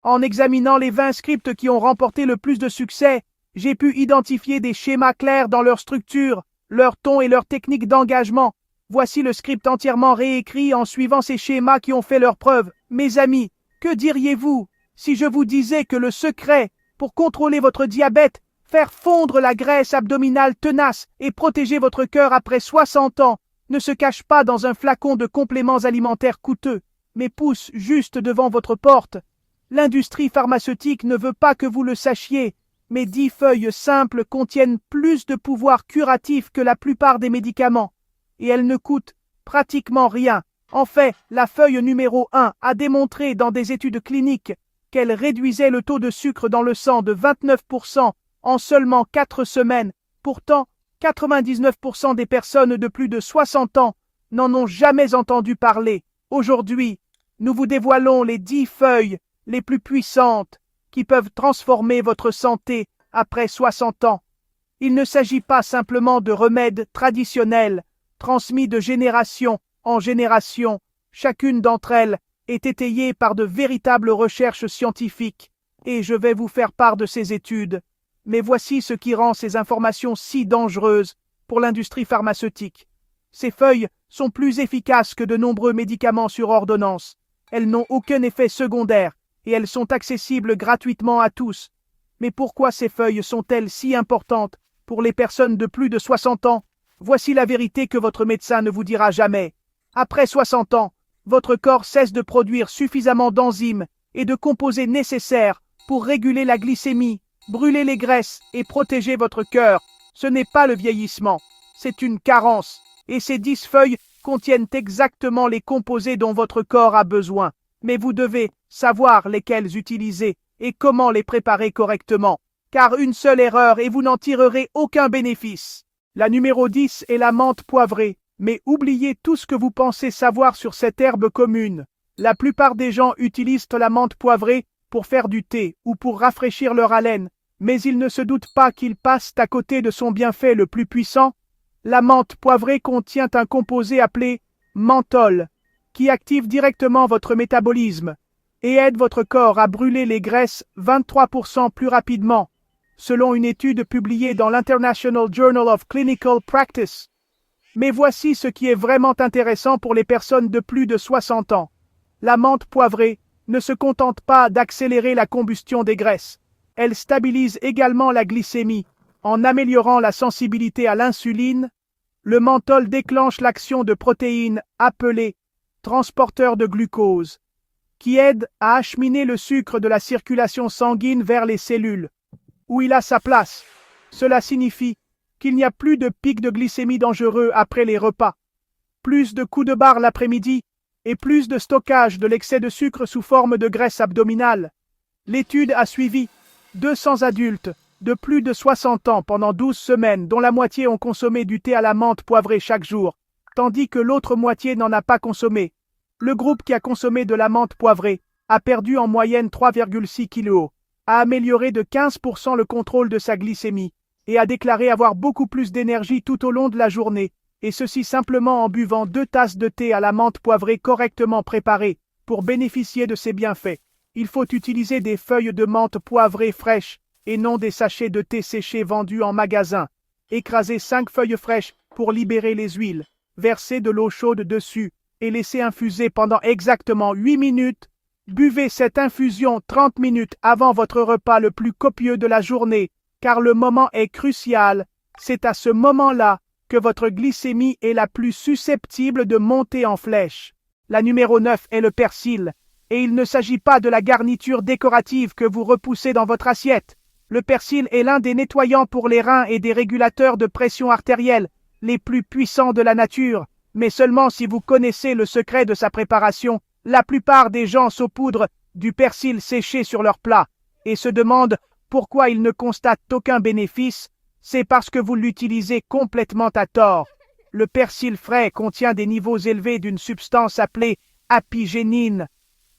En examinant les 20 scripts qui ont remporté le plus de succès, j'ai pu identifier des schémas clairs dans leur structure, leur ton et leur technique d'engagement. Voici le script entièrement réécrit en suivant ces schémas qui ont fait leurs preuves. Mes amis, que diriez-vous si je vous disais que le secret pour contrôler votre diabète, faire fondre la graisse abdominale tenace et protéger votre cœur après 60 ans ne se cache pas dans un flacon de compléments alimentaires coûteux, mais pousse juste devant votre porte? L'industrie pharmaceutique ne veut pas que vous le sachiez, mais 10 feuilles simples contiennent plus de pouvoir curatif que la plupart des médicaments, et elles ne coûtent pratiquement rien. En fait, la feuille numéro 1 a démontré dans des études cliniques qu'elle réduisait le taux de sucre dans le sang de 29% en seulement 4 semaines. Pourtant, 99% des personnes de plus de 60 ans n'en ont jamais entendu parler. Aujourd'hui, nous vous dévoilons les 10 feuilles les plus puissantes qui peuvent transformer votre santé après 60 ans. Il ne s'agit pas simplement de remèdes traditionnels transmis de génération en génération. Chacune d'entre elles est étayée par de véritables recherches scientifiques, et je vais vous faire part de ces études. Mais voici ce qui rend ces informations si dangereuses pour l'industrie pharmaceutique. Ces feuilles sont plus efficaces que de nombreux médicaments sur ordonnance. Elles n'ont aucun effet secondaire et elles sont accessibles gratuitement à tous. Mais pourquoi ces feuilles sont-elles si importantes pour les personnes de plus de 60 ans? Voici la vérité que votre médecin ne vous dira jamais. Après 60 ans, votre corps cesse de produire suffisamment d'enzymes et de composés nécessaires pour réguler la glycémie, brûler les graisses et protéger votre cœur. Ce n'est pas le vieillissement, c'est une carence. Et ces 10 feuilles contiennent exactement les composés dont votre corps a besoin. Mais vous devez savoir lesquels utiliser et comment les préparer correctement. Car une seule erreur et vous n'en tirerez aucun bénéfice. La numéro 10 est la menthe poivrée. Mais oubliez tout ce que vous pensez savoir sur cette herbe commune. La plupart des gens utilisent la menthe poivrée pour faire du thé ou pour rafraîchir leur haleine, mais ils ne se doutent pas qu'ils passent à côté de son bienfait le plus puissant. La menthe poivrée contient un composé appelé menthol, qui active directement votre métabolisme et aide votre corps à brûler les graisses 23% plus rapidement, selon une étude publiée dans l'International Journal of Clinical Practice. Mais voici ce qui est vraiment intéressant pour les personnes de plus de 60 ans. La menthe poivrée ne se contente pas d'accélérer la combustion des graisses. Elle stabilise également la glycémie. En améliorant la sensibilité à l'insuline, le menthol déclenche l'action de protéines appelées transporteurs de glucose, qui aident à acheminer le sucre de la circulation sanguine vers les cellules, où il a sa place. Cela signifie qu'il n'y a plus de pic de glycémie dangereux après les repas, plus de coups de barre l'après-midi et plus de stockage de l'excès de sucre sous forme de graisse abdominale. L'étude a suivi 200 adultes de plus de 60 ans pendant 12 semaines, dont la moitié ont consommé du thé à la menthe poivrée chaque jour, tandis que l'autre moitié n'en a pas consommé. Le groupe qui a consommé de la menthe poivrée a perdu en moyenne 3,6 kg, a amélioré de 15% le contrôle de sa glycémie, et a déclaré avoir beaucoup plus d'énergie tout au long de la journée, et ceci simplement en buvant 2 tasses de thé à la menthe poivrée correctement préparée. Pour bénéficier de ces bienfaits, il faut utiliser des feuilles de menthe poivrée fraîches et non des sachets de thé séché vendus en magasin. Écrasez 5 feuilles fraîches pour libérer les huiles, versez de l'eau chaude dessus et laissez infuser pendant exactement 8 minutes. Buvez cette infusion 30 minutes avant votre repas le plus copieux de la journée, car le moment est crucial. C'est à ce moment-là que votre glycémie est la plus susceptible de monter en flèche. La numéro 9 est le persil, et il ne s'agit pas de la garniture décorative que vous repoussez dans votre assiette. Le persil est l'un des nettoyants pour les reins et des régulateurs de pression artérielle les plus puissants de la nature, mais seulement si vous connaissez le secret de sa préparation. La plupart des gens saupoudrent du persil séché sur leur plat et se demandent pourquoi ils ne constatent aucun bénéfice. C'est parce que vous l'utilisez complètement à tort. Le persil frais contient des niveaux élevés d'une substance appelée apigénine,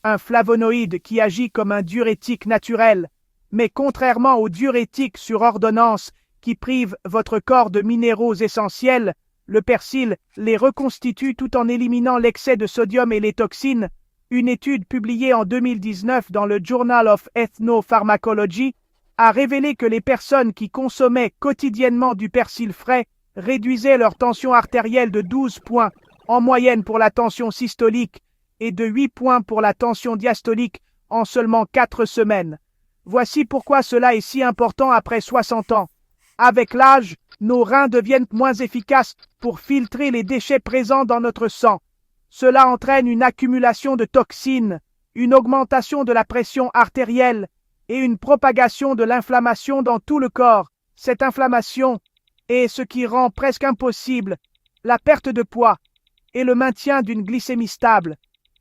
un flavonoïde qui agit comme un diurétique naturel. Mais contrairement aux diurétiques sur ordonnance qui privent votre corps de minéraux essentiels, le persil les reconstitue tout en éliminant l'excès de sodium et les toxines. Une étude publiée en 2019 dans le Journal of Ethnopharmacology a révélé que les personnes qui consommaient quotidiennement du persil frais réduisaient leur tension artérielle de 12 points en moyenne pour la tension systolique et de 8 points pour la tension diastolique en seulement 4 semaines. Voici pourquoi cela est si important après 60 ans. Avec l'âge, nos reins deviennent moins efficaces pour filtrer les déchets présents dans notre sang. Cela entraîne une accumulation de toxines, une augmentation de la pression artérielle et une propagation de l'inflammation dans tout le corps. Cette inflammation est ce qui rend presque impossible la perte de poids et le maintien d'une glycémie stable.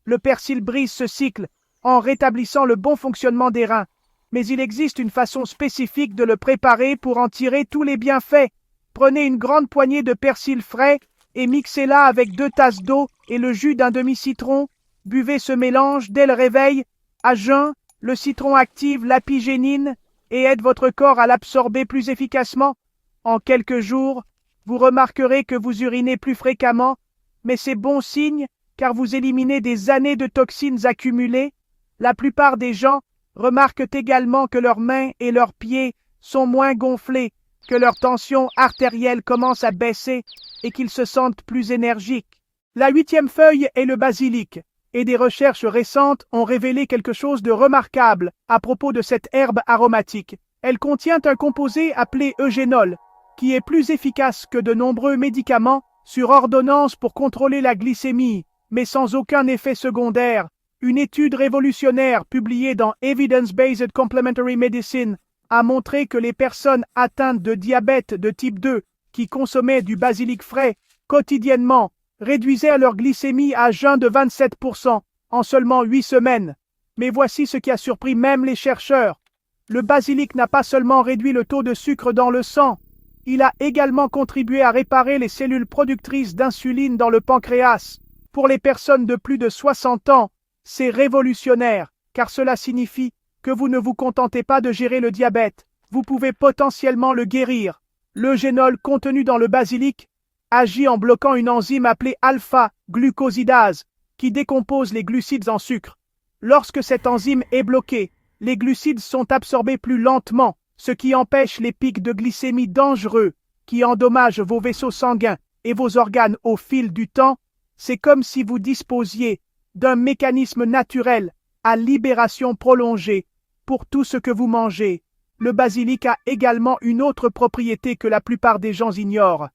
Le persil brise ce cycle en rétablissant le bon fonctionnement des reins. Mais il existe une façon spécifique de le préparer pour en tirer tous les bienfaits. Prenez une grande poignée de persil frais et mixez-la avec 2 tasses d'eau et le jus d'un demi-citron. Buvez ce mélange dès le réveil. À jeun, le citron active l'apigénine et aide votre corps à l'absorber plus efficacement. En quelques jours, vous remarquerez que vous urinez plus fréquemment, mais c'est bon signe car vous éliminez des années de toxines accumulées. La plupart des gens remarquent également que leurs mains et leurs pieds sont moins gonflés, que leur tension artérielle commence à baisser et qu'ils se sentent plus énergiques. La 8e feuille est le basilic, et des recherches récentes ont révélé quelque chose de remarquable à propos de cette herbe aromatique. Elle contient un composé appelé eugénol, qui est plus efficace que de nombreux médicaments sur ordonnance pour contrôler la glycémie, mais sans aucun effet secondaire. Une étude révolutionnaire publiée dans Evidence-Based Complementary Medicine a montré que les personnes atteintes de diabète de type 2 qui consommaient du basilic frais quotidiennement réduisaient leur glycémie à jeun de 27% en seulement 8 semaines. Mais voici ce qui a surpris même les chercheurs. Le basilic n'a pas seulement réduit le taux de sucre dans le sang, il a également contribué à réparer les cellules productrices d'insuline dans le pancréas. Pour les personnes de plus de 60 ans, c'est révolutionnaire, car cela signifie que vous ne vous contentez pas de gérer le diabète, vous pouvez potentiellement le guérir. L'eugénol contenu dans le basilic agit en bloquant une enzyme appelée alpha-glucosidase, qui décompose les glucides en sucre. Lorsque cette enzyme est bloquée, les glucides sont absorbés plus lentement, ce qui empêche les pics de glycémie dangereux, qui endommagent vos vaisseaux sanguins et vos organes au fil du temps. C'est comme si vous disposiez d'un mécanisme naturel à libération prolongée pour tout ce que vous mangez. Le basilic a également une autre propriété que la plupart des gens ignorent.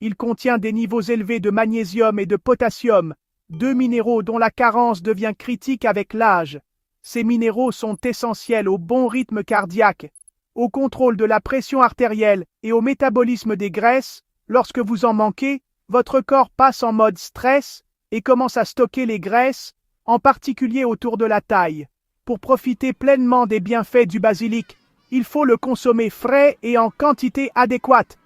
Il contient des niveaux élevés de magnésium et de potassium, 2 minéraux dont la carence devient critique avec l'âge. Ces minéraux sont essentiels au bon rythme cardiaque, au contrôle de la pression artérielle et au métabolisme des graisses. Lorsque vous en manquez, votre corps passe en mode stress et commence à stocker les graisses, en particulier autour de la taille. Pour profiter pleinement des bienfaits du basilic, il faut le consommer frais et en quantité adéquate.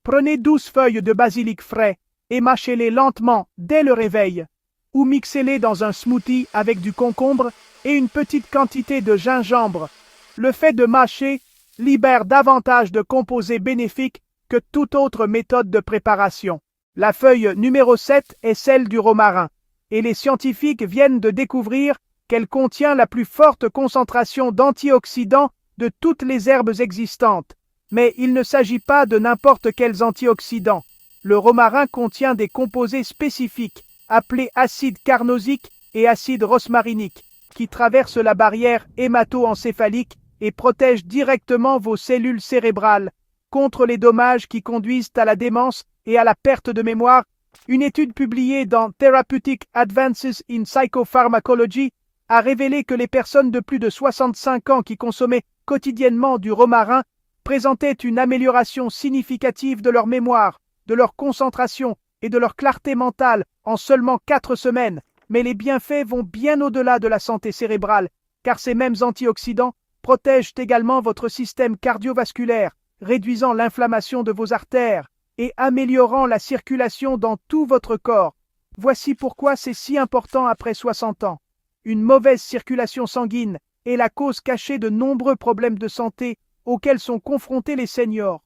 Prenez 12 feuilles de basilic frais et mâchez-les lentement dès le réveil, ou mixez-les dans un smoothie avec du concombre et une petite quantité de gingembre. Le fait de mâcher libère davantage de composés bénéfiques que toute autre méthode de préparation. La feuille numéro 7 est celle du romarin, et les scientifiques viennent de découvrir qu'elle contient la plus forte concentration d'antioxydants de toutes les herbes existantes. Mais il ne s'agit pas de n'importe quels antioxydants. Le romarin contient des composés spécifiques, appelés acide carnosique et acide rosmarinique, qui traversent la barrière hémato-encéphalique et protègent directement vos cellules cérébrales contre les dommages qui conduisent à la démence et à la perte de mémoire. Une étude publiée dans Therapeutic Advances in Psychopharmacology a révélé que les personnes de plus de 65 ans qui consommaient quotidiennement du romarin présentaient une amélioration significative de leur mémoire, de leur concentration et de leur clarté mentale en seulement 4 semaines. Mais les bienfaits vont bien au-delà de la santé cérébrale, car ces mêmes antioxydants protègent également votre système cardiovasculaire, réduisant l'inflammation de vos artères et améliorant la circulation dans tout votre corps. Voici pourquoi c'est si important après 60 ans. Une mauvaise circulation sanguine est la cause cachée de nombreux problèmes de santé auxquels sont confrontés les seniors.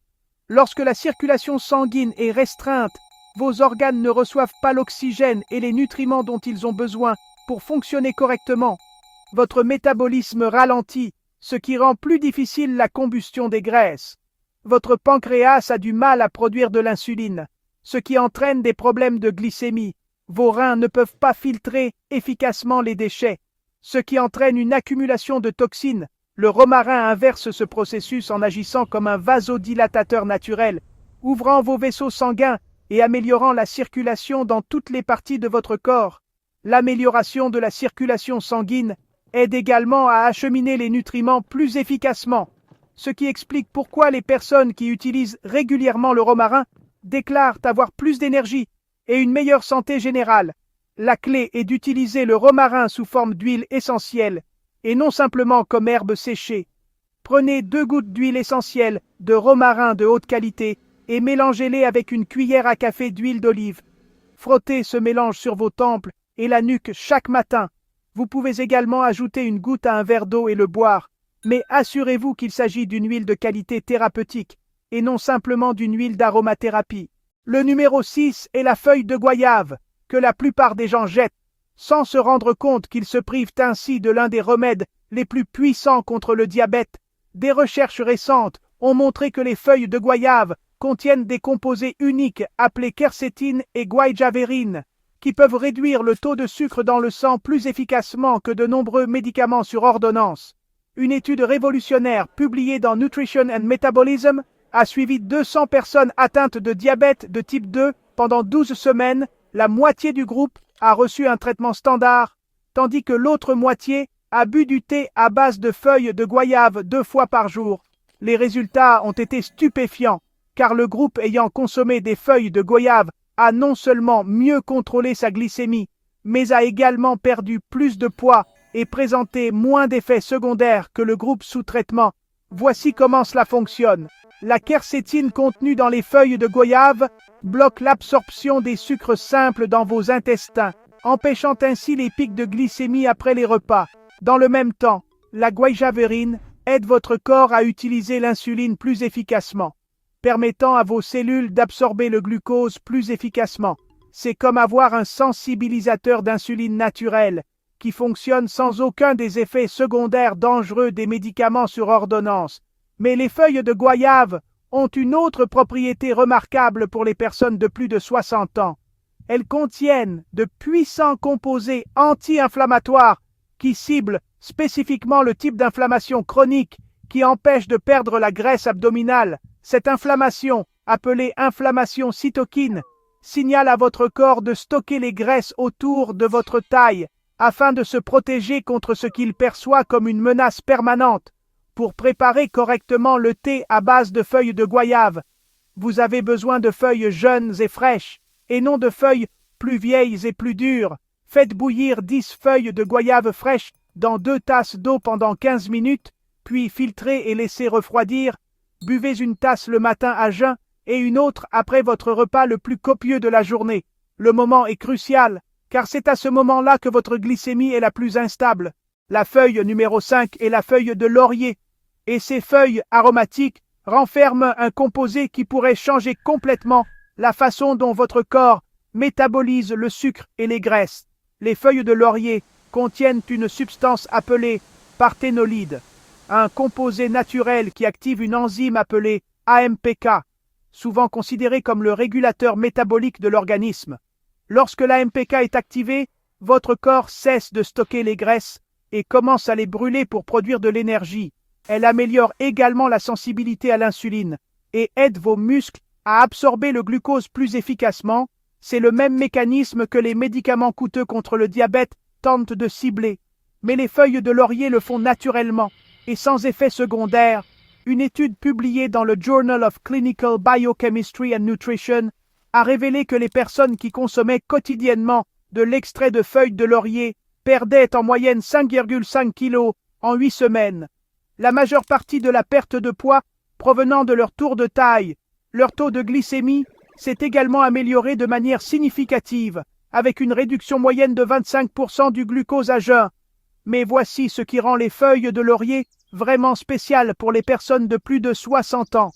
Lorsque la circulation sanguine est restreinte, vos organes ne reçoivent pas l'oxygène et les nutriments dont ils ont besoin Pour fonctionner correctement, votre métabolisme ralentit, ce qui rend plus difficile la combustion des graisses. Votre pancréas a du mal à produire de l'insuline, ce qui entraîne des problèmes de glycémie. Vos reins ne peuvent pas filtrer efficacement les déchets, ce qui entraîne une accumulation de toxines. Le romarin inverse ce processus en agissant comme un vasodilatateur naturel, ouvrant vos vaisseaux sanguins et améliorant la circulation dans toutes les parties de votre corps. L'amélioration de la circulation sanguine aide également à acheminer les nutriments plus efficacement, ce qui explique pourquoi les personnes qui utilisent régulièrement le romarin déclarent avoir plus d'énergie et une meilleure santé générale. La clé est d'utiliser le romarin sous forme d'huile essentielle et non simplement comme herbe séchée. Prenez 2 gouttes d'huile essentielle de romarin de haute qualité et mélangez-les avec une cuillère à café d'huile d'olive. Frottez ce mélange sur vos tempes et la nuque chaque matin. Vous pouvez également ajouter une goutte à un verre d'eau et le boire, mais assurez-vous qu'il s'agit d'une huile de qualité thérapeutique et non simplement d'une huile d'aromathérapie. Le numéro 6 est la feuille de goyave, que la plupart des gens jettent, sans se rendre compte qu'ils se privent ainsi de l'un des remèdes les plus puissants contre le diabète. Des recherches récentes ont montré que les feuilles de goyave contiennent des composés uniques appelés quercétine et guaijaverine, qui peuvent réduire le taux de sucre dans le sang plus efficacement que de nombreux médicaments sur ordonnance. Une étude révolutionnaire publiée dans Nutrition and Metabolism a suivi 200 personnes atteintes de diabète de type 2 pendant 12 semaines. La moitié du groupe a reçu un traitement standard, tandis que l'autre moitié a bu du thé à base de feuilles de goyave 2 fois par jour. Les résultats ont été stupéfiants, car le groupe ayant consommé des feuilles de goyave a non seulement mieux contrôlé sa glycémie, mais a également perdu plus de poids et présenté moins d'effets secondaires que le groupe sous traitement. Voici comment cela fonctionne. La quercétine contenue dans les feuilles de goyave bloque l'absorption des sucres simples dans vos intestins, empêchant ainsi les pics de glycémie après les repas. Dans le même temps, la guaijaverine aide votre corps à utiliser l'insuline plus efficacement, permettant à vos cellules d'absorber le glucose plus efficacement. C'est comme avoir un sensibilisateur d'insuline naturel qui fonctionne sans aucun des effets secondaires dangereux des médicaments sur ordonnance. Mais les feuilles de goyave ont une autre propriété remarquable pour les personnes de plus de 60 ans. Elles contiennent de puissants composés anti-inflammatoires qui ciblent spécifiquement le type d'inflammation chronique qui empêche de perdre la graisse abdominale. Cette inflammation, appelée inflammation cytokine, signale à votre corps de stocker les graisses autour de votre taille afin de se protéger contre ce qu'il perçoit comme une menace permanente. Pour préparer correctement le thé à base de feuilles de goyave, vous avez besoin de feuilles jeunes et fraîches, et non de feuilles plus vieilles et plus dures. Faites bouillir 10 feuilles de goyave fraîches dans 2 tasses d'eau pendant 15 minutes, puis filtrez et laissez refroidir. Buvez une tasse le matin à jeun et une autre après votre repas le plus copieux de la journée. Le moment est crucial, car c'est à ce moment-là que votre glycémie est la plus instable. La feuille numéro 5 est la feuille de laurier, et ces feuilles aromatiques renferment un composé qui pourrait changer complètement la façon dont votre corps métabolise le sucre et les graisses. Les feuilles de laurier contiennent une substance appelée parthénolide, un composé naturel qui active une enzyme appelée AMPK, souvent considérée comme le régulateur métabolique de l'organisme. Lorsque l'AMPK est activée, votre corps cesse de stocker les graisses et commence à les brûler pour produire de l'énergie. Elle améliore également la sensibilité à l'insuline et aide vos muscles à absorber le glucose plus efficacement. C'est le même mécanisme que les médicaments coûteux contre le diabète tentent de cibler. Mais les feuilles de laurier le font naturellement et sans effet secondaire. Une étude publiée dans le Journal of Clinical Biochemistry and Nutrition a révélé que les personnes qui consommaient quotidiennement de l'extrait de feuilles de laurier perdaient en moyenne 5,5 kg en 8 semaines. La majeure partie de la perte de poids provenant de leur tour de taille. Leur taux de glycémie s'est également amélioré de manière significative, avec une réduction moyenne de 25% du glucose à jeun. Mais voici ce qui rend les feuilles de laurier vraiment spéciales pour les personnes de plus de 60 ans.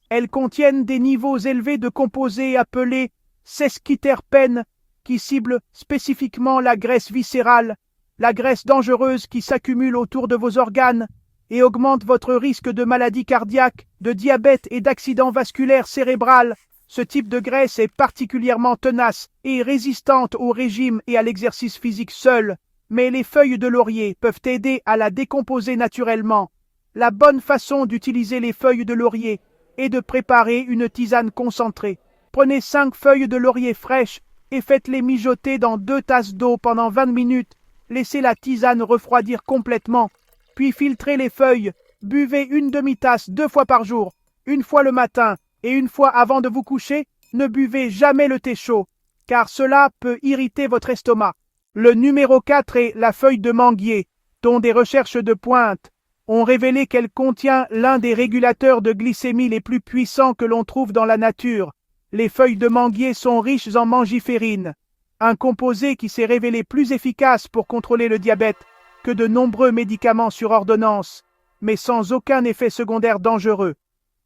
Elles contiennent des niveaux élevés de composés appelés sesquiterpènes qui cible spécifiquement la graisse viscérale, la graisse dangereuse qui s'accumule autour de vos organes et augmente votre risque de maladie cardiaque, de diabète et d'accident vasculaire cérébral. Ce type de graisse est particulièrement tenace et résistante au régime et à l'exercice physique seul, mais les feuilles de laurier peuvent aider à la décomposer naturellement. La bonne façon d'utiliser les feuilles de laurier est de préparer une tisane concentrée. Prenez 5 feuilles de laurier fraîches et faites-les mijoter dans 2 tasses d'eau pendant 20 minutes. Laissez la tisane refroidir complètement, puis filtrez les feuilles. Buvez une demi-tasse 2 fois par jour, une fois le matin et une fois avant de vous coucher. Ne buvez jamais le thé chaud, car cela peut irriter votre estomac. Le numéro 4 est la feuille de manguier, dont des recherches de pointe ont révélé qu'elle contient l'un des régulateurs de glycémie les plus puissants que l'on trouve dans la nature. Les feuilles de manguier sont riches en mangiférine, un composé qui s'est révélé plus efficace pour contrôler le diabète que de nombreux médicaments sur ordonnance, mais sans aucun effet secondaire dangereux.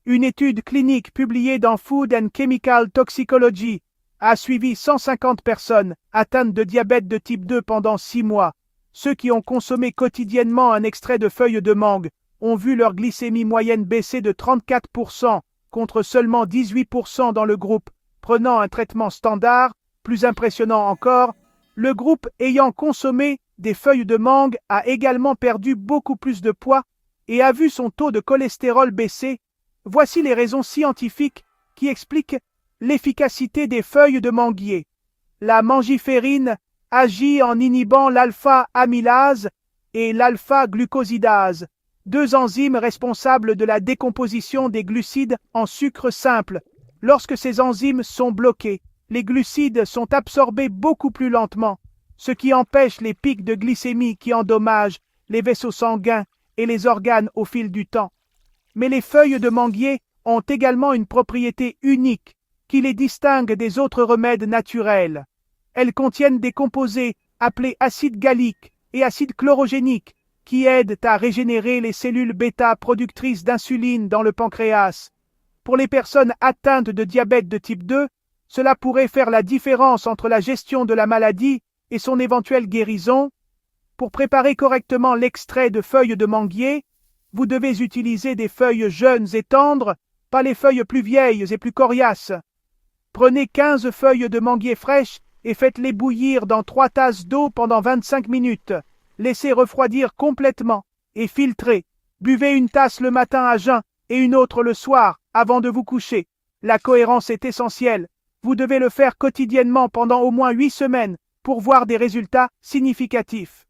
Une étude clinique publiée dans Food and Chemical Toxicology a suivi 150 personnes atteintes de diabète de type 2 pendant 6 mois. Ceux qui ont consommé quotidiennement un extrait de feuilles de mangue ont vu leur glycémie moyenne baisser de 34%, contre seulement 18% dans le groupe prenant un traitement standard. Plus impressionnant encore, le groupe ayant consommé des feuilles de mangue a également perdu beaucoup plus de poids et a vu son taux de cholestérol baisser. Voici les raisons scientifiques qui expliquent l'efficacité des feuilles de manguier. La mangiférine agit en inhibant l'alpha-amylase et l'alpha-glucosidase, 2 enzymes responsables de la décomposition des glucides en sucre simple. Lorsque ces enzymes sont bloquées, les glucides sont absorbés beaucoup plus lentement, ce qui empêche les pics de glycémie qui endommagent les vaisseaux sanguins et les organes au fil du temps. Mais les feuilles de manguier ont également une propriété unique qui les distingue des autres remèdes naturels. Elles contiennent des composés appelés acide gallique et acide chlorogénique qui aident à régénérer les cellules bêta productrices d'insuline dans le pancréas. Pour les personnes atteintes de diabète de type 2, cela pourrait faire la différence entre la gestion de la maladie et son éventuelle guérison. Pour préparer correctement l'extrait de feuilles de manguier, vous devez utiliser des feuilles jeunes et tendres, pas les feuilles plus vieilles et plus coriaces. Prenez 15 feuilles de manguier fraîches et faites-les bouillir dans 3 tasses d'eau pendant 25 minutes. Laissez refroidir complètement et filtrez. Buvez une tasse le matin à jeun et une autre le soir avant de vous coucher. La cohérence est essentielle. Vous devez le faire quotidiennement pendant au moins 8 semaines pour voir des résultats significatifs.